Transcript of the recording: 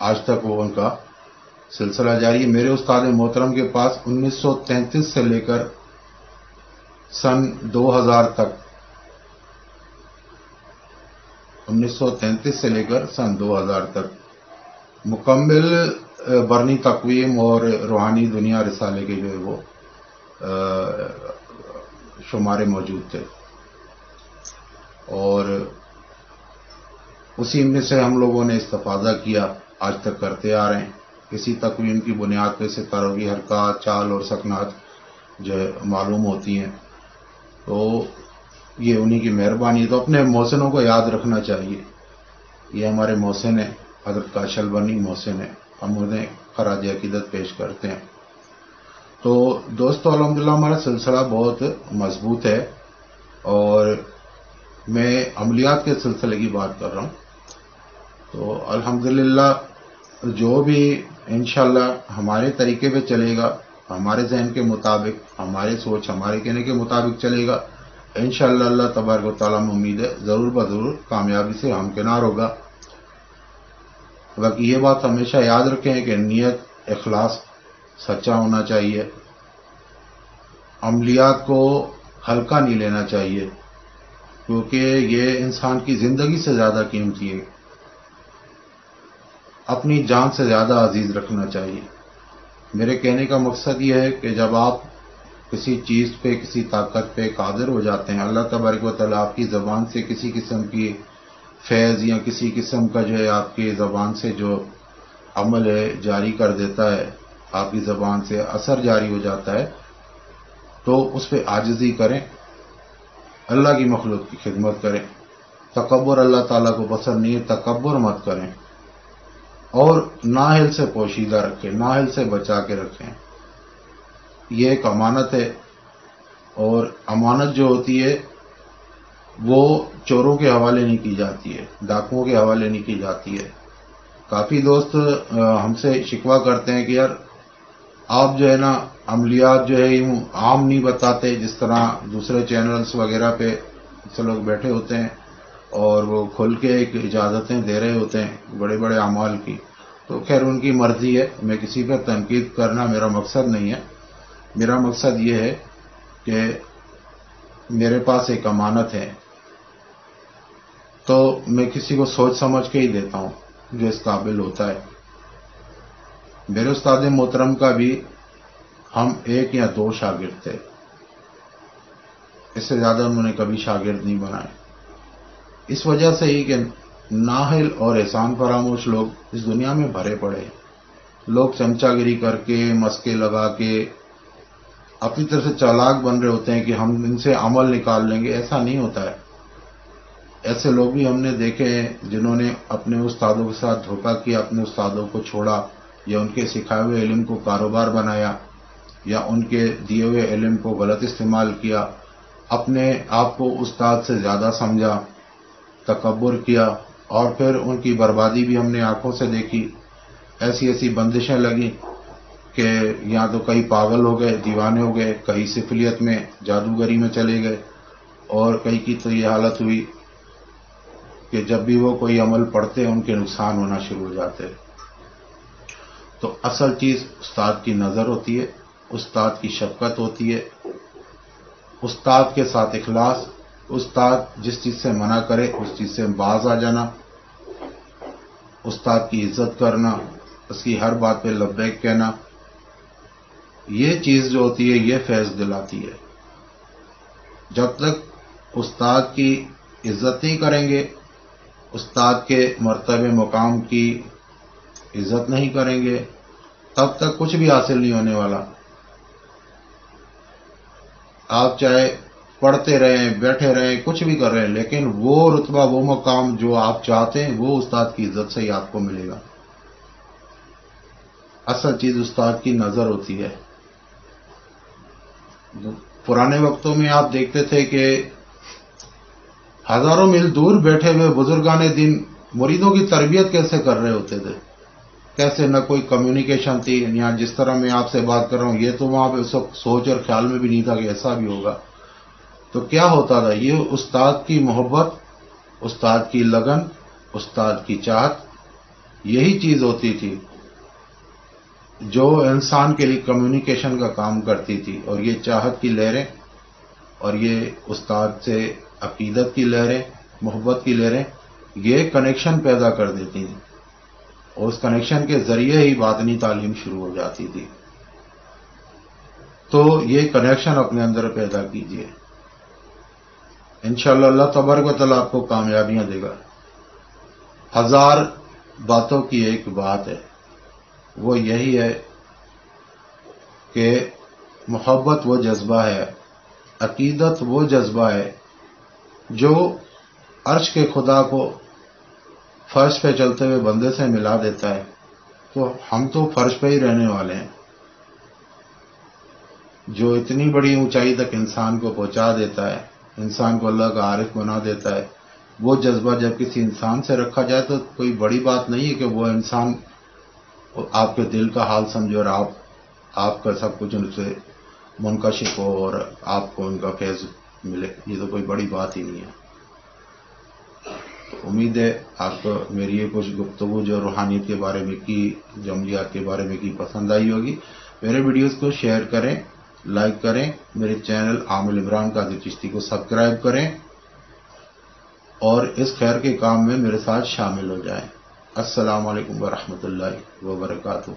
آج تک وہ ان کا سلسلہ جاری ہے۔ میرے استاد محترم کے پاس 1933 سے لے کر سن 2000 تک 1933 سے لے کر سن 2000 تک مکمل برنی تقویم اور روحانی دنیا رسالے کے جو ہے وہ شمارے موجود تھے، اور اسی میں سے ہم لوگوں نے استفادہ کیا، آج تک کرتے آ رہے ہیں۔ کسی تقویم کی بنیاد پہ سے تروی حرکات، چال اور سکنات جو معلوم ہوتی ہیں، تو یہ انہی کی مہربانی ہے۔ تو اپنے محسنوں کو یاد رکھنا چاہیے، یہ ہمارے محسن ہیں، حضرت کاشل برنی محسن ہیں، ہم انہیں خراج عقیدت پیش کرتے ہیں۔ تو دوستو الحمدللہ ہمارا سلسلہ بہت مضبوط ہے، اور میں عملیات کے سلسلے کی بات کر رہا ہوں۔ تو الحمدللہ جو بھی انشاءاللہ ہمارے طریقے پہ چلے گا، ہمارے ذہن کے مطابق، ہمارے سوچ، ہمارے کہنے کے مطابق چلے گا، انشاءاللہ اللہ تبارک و تعالیٰ میں امید ہے ضرور بضرور کامیابی سے ہمکنار ہوگا۔ باقی یہ بات ہمیشہ یاد رکھیں کہ نیت، اخلاص سچا ہونا چاہیے، عملیات کو ہلکا نہیں لینا چاہیے، کیونکہ یہ انسان کی زندگی سے زیادہ قیمتی ہے، اپنی جان سے زیادہ عزیز رکھنا چاہیے۔ میرے کہنے کا مقصد یہ ہے کہ جب آپ کسی چیز پہ، کسی طاقت پہ قادر ہو جاتے ہیں، اللہ تبارک و تعالیٰ آپ کی زبان سے کسی قسم کی فیض یا کسی قسم کا جو ہے آپ کی زبان سے جو عمل ہے جاری کر دیتا ہے، آپ کی زبان سے اثر جاری ہو جاتا ہے، تو اس پہ عاجزی کریں، اللہ کی مخلوق کی خدمت کریں۔ تکبر اللہ تعالیٰ کو پسند نہیں ہے، تکبر مت کریں، اور نااہل سے پوشیدہ رکھیں، نااہل سے بچا کے رکھیں۔ یہ ایک امانت ہے، اور امانت جو ہوتی ہے وہ چوروں کے حوالے نہیں کی جاتی ہے، ڈاکوؤں کے حوالے نہیں کی جاتی ہے۔ کافی دوست ہم سے شکوہ کرتے ہیں کہ یار آپ جو ہے نا عملیات جو ہے یوں عام نہیں بتاتے، جس طرح دوسرے چینلز وغیرہ پہ سے لوگ بیٹھے ہوتے ہیں اور وہ کھل کے ایک اجازتیں دے رہے ہوتے ہیں بڑے بڑے اعمال کی۔ تو خیر ان کی مرضی ہے، میں کسی پر تنقید کرنا میرا مقصد نہیں ہے۔ میرا مقصد یہ ہے کہ میرے پاس ایک امانت ہے، تو میں کسی کو سوچ سمجھ کے ہی دیتا ہوں جو اس قابل ہوتا ہے۔ میرے استاد محترم کا بھی ہم ایک یا دو شاگرد تھے، اس سے زیادہ انہوں نے کبھی شاگرد نہیں بنائے، اس وجہ سے ہی کہ نااہل اور احسان فراموش لوگ اس دنیا میں بھرے پڑے ہیں۔ لوگ چمچا گیری کر کے، مسکے لگا کے اپنی طرف سے چالاک بن رہے ہوتے ہیں کہ ہم ان سے عمل نکال لیں گے، ایسا نہیں ہوتا ہے۔ ایسے لوگ بھی ہم نے دیکھے ہیں جنہوں نے اپنے استادوں کے ساتھ دھوکہ کیا، اپنے استادوں کو چھوڑا، یا ان کے سکھائے ہوئے علم کو کاروبار بنایا، یا ان کے دیے ہوئے علم کو غلط استعمال کیا، اپنے آپ کو استاد سے زیادہ سمجھا، تکبر کیا، اور پھر ان کی بربادی بھی ہم نے آنکھوں سے دیکھی۔ ایسی ایسی بندشیں لگیں کہ یا تو کئی پاگل ہو گئے، دیوانے ہو گئے، کئی سفلیت میں، جادوگری میں چلے گئے، اور کئی کی تو یہ حالت ہوئی کہ جب بھی وہ کوئی عمل پڑھتے ان کے نقصان ہونا شروع ہو جاتے۔ تو اصل چیز استاد کی نظر ہوتی ہے، استاد کی شفقت ہوتی ہے، استاد کے ساتھ اخلاص، استاد جس چیز سے منع کرے اس چیز سے باز آ جانا، استاد کی عزت کرنا، اس کی ہر بات پہ لبیک کہنا، یہ چیز جو ہوتی ہے یہ فیض دلاتی ہے۔ جب تک استاد کی عزت نہیں کریں گے، استاد کے مرتبے مقام کی عزت نہیں کریں گے، تب تک کچھ بھی حاصل نہیں ہونے والا۔ آپ چاہے پڑھتے رہیں، بیٹھے رہیں، کچھ بھی کر رہے ہیں، لیکن وہ رتبہ، وہ مقام جو آپ چاہتے ہیں وہ استاد کی عزت سے ہی آپ کو ملے گا۔ اصل چیز استاد کی نظر ہوتی ہے۔ پرانے وقتوں میں آپ دیکھتے تھے کہ ہزاروں میل دور بیٹھے ہوئے بزرگان دین مریدوں کی تربیت کیسے کر رہے ہوتے تھے، کیسے نہ کوئی کمیونیکیشن تھی، یا جس طرح میں آپ سے بات کر رہا ہوں یہ تو وہاں پہ اس وقت سوچ اور خیال میں بھی نہیں تھا کہ ایسا بھی ہوگا۔ تو کیا ہوتا تھا، یہ استاد کی محبت، استاد کی لگن، استاد کی چاہت، یہی چیز ہوتی تھی جو انسان کے لیے کمیونیکیشن کا کام کرتی تھی، اور یہ چاہت کی لہریں اور یہ استاد سے عقیدت کی لہریں، محبت کی لہریں، یہ کنیکشن پیدا کر دیتی ہیں، اور اس کنیکشن کے ذریعے ہی باطنی تعلیم شروع ہو جاتی تھی۔ تو یہ کنیکشن اپنے اندر پیدا کیجیے، انشاءاللہ اللہ تبارک و تعالیٰ آپ کو کامیابیاں دے گا۔ 1000 باتوں کی ایک بات ہے، وہ یہی ہے کہ محبت وہ جذبہ ہے، عقیدت وہ جذبہ ہے جو عرش کے خدا کو فرش پہ چلتے ہوئے بندے سے ملا دیتا ہے۔ تو ہم تو فرش پہ ہی رہنے والے ہیں، جو اتنی بڑی اونچائی تک انسان کو پہنچا دیتا ہے، انسان کو اللہ کا عارف بنا دیتا ہے، وہ جذبہ جب کسی انسان سے رکھا جائے تو کوئی بڑی بات نہیں ہے کہ وہ انسان آپ کے دل کا حال سمجھے اور آپ کا سب کچھ ان سے منکشف ہو اور آپ کو ان کا فیض ملے۔ یہ تو کوئی بڑی بات ہی نہیں ہے۔ امید ہے آپ کو میری یہ کچھ گفتگو جو روحانیت کے بارے میں کی، جملیات کے بارے میں کی، پسند آئی ہوگی۔ میرے ویڈیوز کو شیئر کریں، لائک کریں، میرے چینل عامل عمران قادری چشتی کو سبسکرائب کریں، اور اس خیر کے کام میں میرے ساتھ شامل ہو جائیں۔ السلام علیکم ورحمۃ اللہ وبرکاتہ۔